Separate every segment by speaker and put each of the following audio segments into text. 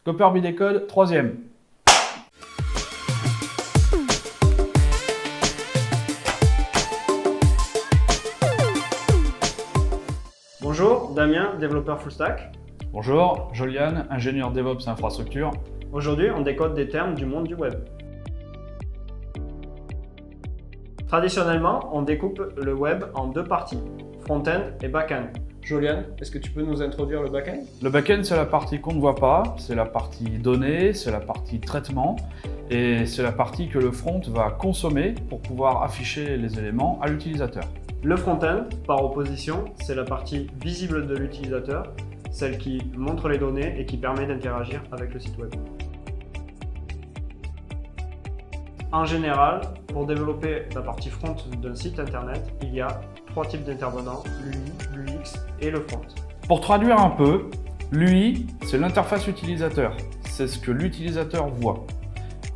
Speaker 1: Copper Bidecode, 3e.
Speaker 2: Bonjour, Damien, développeur full stack.
Speaker 1: Bonjour, Joliane, ingénieur DevOps infrastructure.
Speaker 2: Aujourd'hui, on décode des termes du monde du web. Traditionnellement, on découpe le web en deux parties, front-end et back-end. Joliane, est-ce que tu peux nous introduire le back-end?
Speaker 1: Le back-end, c'est la partie qu'on ne voit pas, c'est la partie données, c'est la partie traitement, et c'est la partie que le front va consommer pour pouvoir afficher les éléments à l'utilisateur.
Speaker 2: Le front-end, par opposition, c'est la partie visible de l'utilisateur, celle qui montre les données et qui permet d'interagir avec le site web. En général, pour développer la partie front d'un site internet, il y a trois types d'intervenants, l'UI, l'UX et le front.
Speaker 1: Pour traduire un peu, l'UI, c'est l'interface utilisateur, c'est ce que l'utilisateur voit.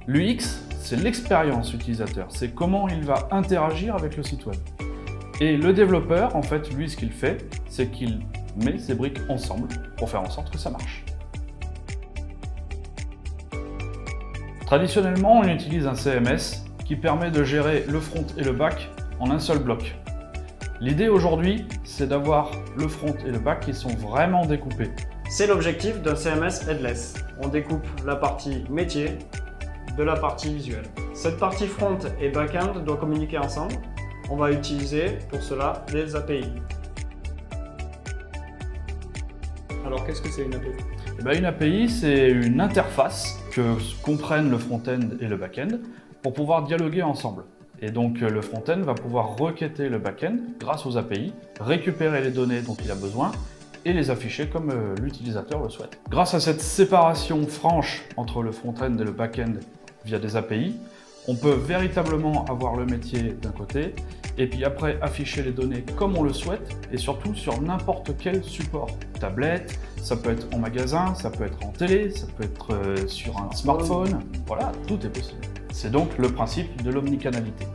Speaker 1: L'UX, c'est l'expérience utilisateur, c'est comment il va interagir avec le site web. Et le développeur, en fait, lui, ce qu'il fait, c'est qu'il met ces briques ensemble pour faire en sorte que ça marche. Traditionnellement, on utilise un CMS qui permet de gérer le front et le back en un seul bloc. L'idée aujourd'hui, c'est d'avoir le front et le back qui sont vraiment découpés.
Speaker 2: C'est l'objectif d'un CMS headless. On découpe la partie métier de la partie visuelle. Cette partie front et back-end doivent communiquer ensemble. On va utiliser pour cela des API. Alors qu'est-ce que c'est une API?
Speaker 1: Une API, c'est une interface que comprennent le front-end et le back-end pour pouvoir dialoguer ensemble. Et donc le front-end va pouvoir requêter le back-end grâce aux API, récupérer les données dont il a besoin et les afficher comme l'utilisateur le souhaite. Grâce à cette séparation franche entre le front-end et le back-end via des API, on peut véritablement avoir le métier d'un côté et puis après afficher les données comme on le souhaite et surtout sur n'importe quel support. Tablette, ça peut être en magasin, ça peut être en télé, ça peut être sur un smartphone, voilà, tout est possible. C'est donc le principe de l'omnicanalité.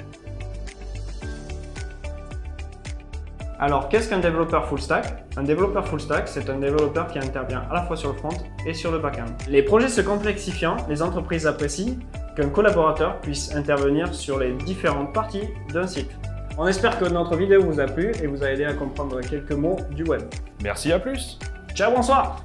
Speaker 2: Alors qu'est-ce qu'un développeur full stack? Un développeur full stack, c'est un développeur qui intervient à la fois sur le front et sur le back-end. Les projets se complexifiant, les entreprises apprécient qu'un collaborateur puisse intervenir sur les différentes parties d'un site. On espère que notre vidéo vous a plu et vous a aidé à comprendre quelques mots du web.
Speaker 1: Merci, à plus!
Speaker 2: Ciao, bonsoir!